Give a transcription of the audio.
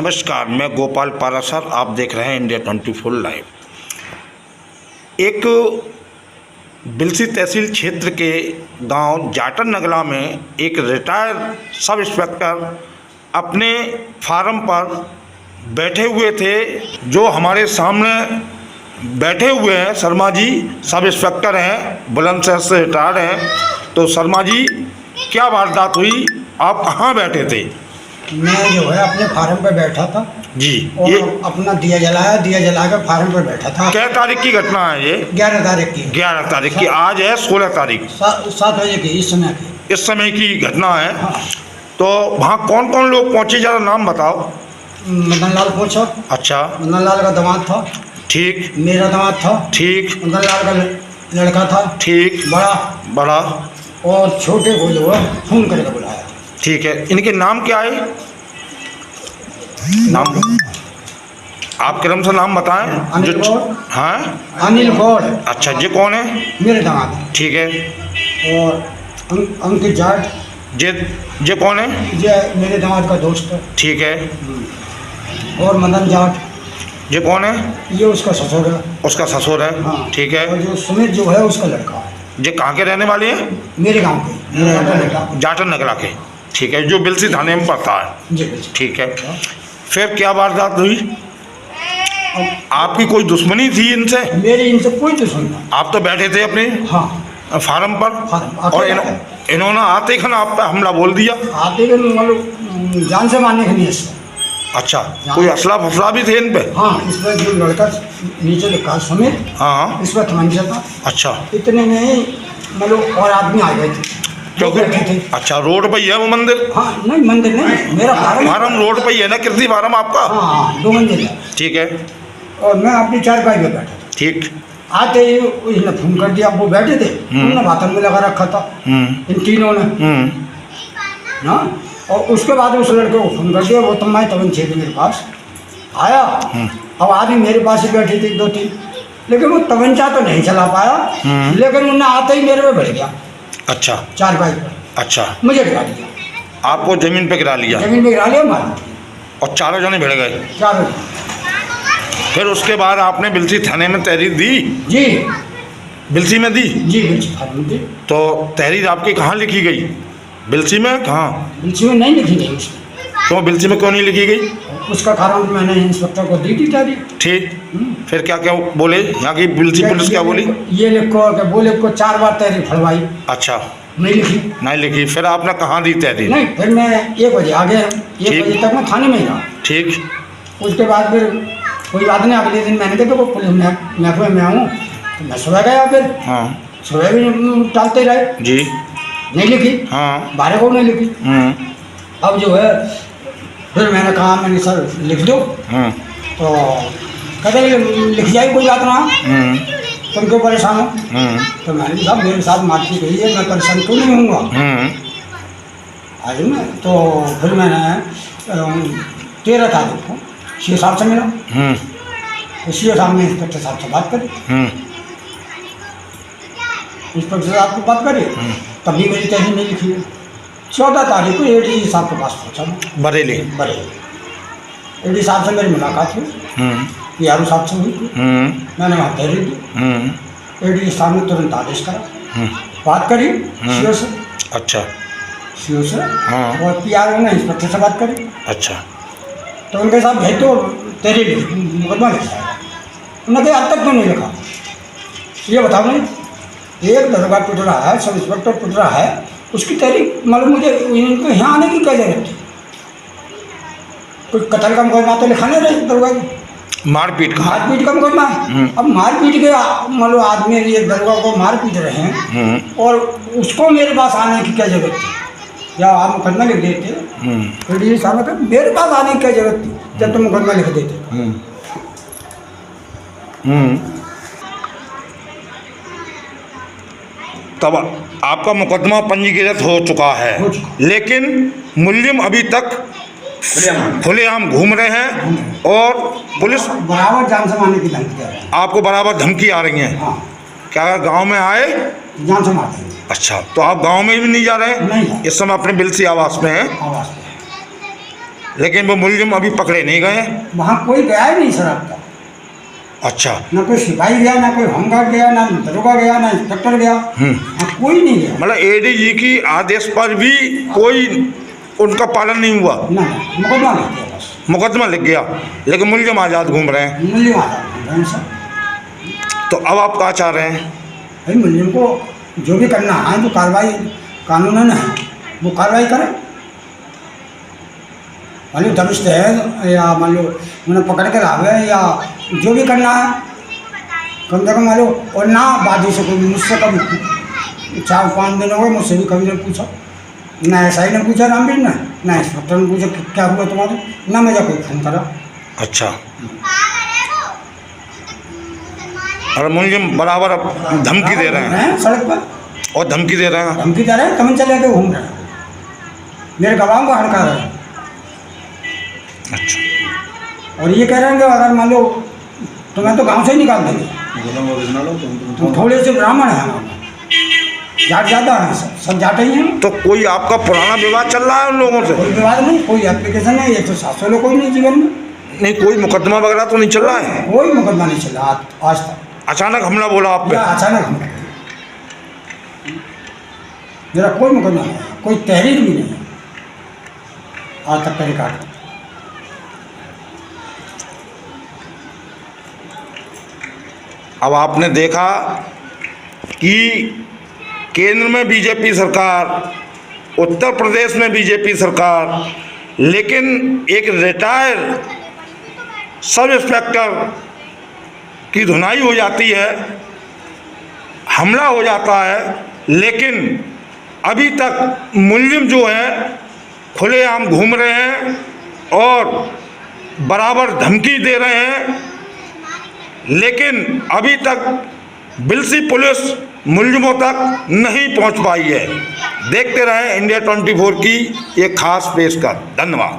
नमस्कार, मैं गोपाल पारासर। आप देख रहे हैं इंडिया 24 लाइव। एक बिलसी तहसील क्षेत्र के गांव जाटन नगला में एक रिटायर्ड सब इंस्पेक्टर अपने फार्म पर बैठे हुए थे। जो हमारे सामने बैठे हुए हैं शर्मा जी, सब इंस्पेक्टर हैं, बुलंदशहर से रिटायर्ड हैं। तो शर्मा जी, क्या वारदात हुई? आप कहाँ बैठे थे? मैं जो है अपने फार्म पे बैठा था जी। और ये अपना दिया जला कर फार्म पे बैठा था। क्या तारीख की घटना है ये? 11 तारीख की। 11 तारीख की। आज है 16 तारीख। 7 बजे की इस समय की घटना है। हाँ। तो वहाँ कौन कौन लोग पहुँचे, ज़रा नाम बताओ। मदन लाल पहुँचा। अच्छा, मदन लाल का दामाद था। ठीक। मेरा दामाद था। ठीक। मदन लाल का लड़का था। ठीक। बड़ा और छोटे को जो है फोन करके बुलाया। ठीक है। इनके नाम क्या है? नाम आप क्रम से नाम बताएं। अनिल गौड़। हाँ, अनिल गौड़। अच्छा, ये कौन है? मेरे दामाद। ठीक है। और अंकित जाट। ये कौन है? ये मेरे दामाद का दोस्त है। ठीक है। और मदन जाट। ये कौन है? ये उसका ससुर है। उसका ससुर है। हाँ। ठीक है। और जो सुमित जो है उसका लड़का है। ये कहाँ के रहने वाले हैं? मेरे गांव के। जाटन नगरा के। ठीक है, जो बिलसी थाने में पड़ता है। जी। ठीक है। फिर क्या वारदात हुई? आपकी कोई दुश्मनी थी इनसे? मेरी इनसे कोई दुश्मनी नहीं। आप तो बैठे थे अपने फार्म पर और इन्होंने आते ही आप पे हमला बोल दिया। आते ही मतलब जान से मारने के लिए। अच्छा, कोई असला फसला भी थे इन पे? हाँ, इस पर जो लड़का नीचे लिखा सुमित, हाँ, इस पर तमंचा था। अच्छा। इतने में ही मतलब और आदमी आ गए थे। क्योंकि अच्छा, रोड पर ही है वो मंदिर? हाँ, नहीं मंदिर नहीं, मेरा फार्म रोड पर ही है ना, कृषि फार्म आपका? हाँ, 2 मंजिल है। ठीक है। और मैं अपनी चारपाई में बैठा था। ठीक। आते ही उसने फोन कर दिया। वो बैठे थे, उन्होंने बाथरूम में लगा रखा था इन तीनों ने। हाँ, और उसके बाद उस लड़के को फोन कर दिया। वो तो मैं तवन छे मेरे पास आया। अब आदमी मेरे पास ही बैठे थे 2-3, लेकिन वो तवंचा तो नहीं चला पाया। लेकिन उन्हें आते ही मेरे पे बढ़ गया। अच्छा, चारपाई पर। अच्छा, मुझे गिरा दिया। आपको जमीन पे गिरा लिया? जमीन पे गिरा लिया, मार। और चारों जने भिड़ गए? चारों। फिर उसके बाद आपने बिलसी थाने में तहरीर दी? जी। बिलसी में दी? जी, बिलसी थाने में दी। तो तहरीर आपकी कहाँ लिखी गई? बिलसी में? कहाँ? बिलसी में नहीं लिखी गई उसने। क्यों बिलसी में क्यों नहीं लिखी गई? उसका कारण मैंने इंस्पेक्टर को दी थी तहरीर। ठीक। फिर क्या क्या बोले यहाँ की बिलसी पुलिस? क्या बोली? ये लिखो कि बोले को 4 बार तहरीर फड़वाई। अच्छा, नहीं लिखी। नहीं लिखी। फिर आपने कहाँ दी तहरीर? नहीं, फिर मैं 1 बजे आ गया। 1 बजे तक मैं थाने में ही रहा। ठीक। उसके बाद फिर कोई बात नहीं, अगले दिन मैंने देखा वो पुलिस महकमे में आऊँ तो मैं सुबह गया। फिर हाँ, सुबह भी टालते रहे। जी। नहीं लिखी। हाँ। 12 को नहीं लिखी। अब जो है फिर मैंने कहा, मैंने सर लिख दो। तो कहते लिख जाए, कोई बात ना, तुम क्यों परेशान हो? तो मैंने कहा मेरे साथ मारपीट हुई है, मैं परेशान क्यों नहीं होऊंगा। आज में तो फिर मैंने 13 तारीख को सी साहब से मिला। तो सी साहब ने इंस्पेक्टर साहब से बात करी। इंस्पेक्टर साहब को बात करी, तभी मेरी तहरीर नहीं लिखी है। 14 तारीख को एडीजी साहब के पास पहुँचा। बरेली। एडीजी साहब से मेरी मुलाकात हुई, यारू साहब से हुई। मैंने वहाँ तहरीर दी। एडीजी साहब ने तुरंत आदेश करा, बात करी सीओ से। अच्छा। सीओ से। और पीआरओ ने इंस्पेक्टर से बात करी। अच्छा। तो उनके साथ भेज दो, तहरीर मुकदमा लिख जाएगा। उन्होंने कहा अब तक क्यों नहीं लिखा? ये बताओ नहीं, एक दरोगा टूट रहा है, सब इंस्पेक्टर टूट रहा है, उसकी तहरीर मतलब मुझे इनको यहाँ आने की क्या जरूरत थी? कोई कत्ल का मुकदमा तो लिखा नहीं रहे दरोगा की। मारपीट का मुकदमा है। अब मारपीट के मतलब आदमी ये दरोगा को मार पीट रहे हैं और उसको मेरे पास आने की क्या जरूरत थी? या आप मुकदमा लिख देते? फिर ये साहब कहते मेरे पास आने की क्या जरूरत थी जब तुम मुकदमा लिख देते? तब आपका मुकदमा पंजीकृत हो चुका है, लेकिन मुल्जिम अभी तक खुलेआम घूम रहे हैं और पुलिस बराबर जान से मारने की धमकी दे रहे हैं। आपको बराबर धमकी आ रही है? हाँ। क्या गांव में आए? जान से मारते हैं। अच्छा, तो आप गांव में भी नहीं जा रहे हैं? नहीं। इस समय अपने बिलसी आवास में हैं। आवास लेकिन वो मुलजिम अभी पकड़े नहीं गए? वहाँ कोई गया ही नहीं सर अब तक। अच्छा। ना कोई सिपाही गया, ना कोई होमगार्ड गया, ना दरोगा गया, ना इंस्पेक्टर गया, हाँ, कोई नहीं गया। मतलब एडीजी की आदेश पर भी कोई उनका पालन नहीं हुआ? ना, मुकदमा लिख दिया बस। मुकदमा लिख गया, लेकिन मुलजिम आज़ाद घूम रहे हैं। मुलजिम आज़ाद हैं सर। तो अब आप क्या चाह रहे हैं? भाई मुलजिम को जो भी करना है, जो कार्रवाई कानूनन है वो कार्रवाई करें। मान लो दबिश है या मान लो उन्हें पकड़ के लावे या जो भी करना है कम से कम मान लो। और ना बादी से कोई मुझसे कभी 4-5 दिन हो गए मुझसे भी कभी ने पूछा, ना SI ने पूछा रामवीर ने, ना इंस्पेक्टर ने पूछा क्या हुआ तुम्हारे, ना मुझे कोई फ़ोन करा। अच्छा। और मुलजिम बराबर अब धमकी दे रहे हैं सड़क पर, और धमकी दे रहे हैं। धमकी दे रहे हैं, तमन चले के घूम रहे हैं, मेरे गवाहों को हड़का रहे हैं। अच्छा। और ये कह रहे हैं कि अगर मान लो तुम्हें तो गांव से ही निकाल देंगे, तुम थोड़े से ब्राह्मण हैं, हमारे जाट ज़्यादा हैं, सब जाटे ही हैं। तो कोई आपका पुराना विवाद चल रहा है उन लोगों से? कोई विवाद नहीं, कोई एप्लीकेशन नहीं, 107 लोग कोई नहीं जीवन में, नहीं कोई मुकदमा वगैरह तो नहीं चल रहा है? कोई मुकदमा नहीं चला आज तक। अचानक हमला बोला आप पे? अचानक हमला, मेरा कोई मुकदमा नहीं, कोई तहरीर भी नहीं है आज तक का रिकॉर्ड। अब आपने देखा कि केंद्र में बीजेपी सरकार, उत्तर प्रदेश में बीजेपी सरकार, लेकिन एक रिटायर्ड सब इंस्पेक्टर की धुनाई हो जाती है, हमला हो जाता है, लेकिन अभी तक मुलजिम जो है खुलेआम घूम रहे हैं और बराबर धमकी दे रहे हैं, लेकिन अभी तक बिलसी पुलिस मुलजिमों तक नहीं पहुंच पाई है। देखते रहें इंडिया 24 की एक खास पेशकश। धन्यवाद।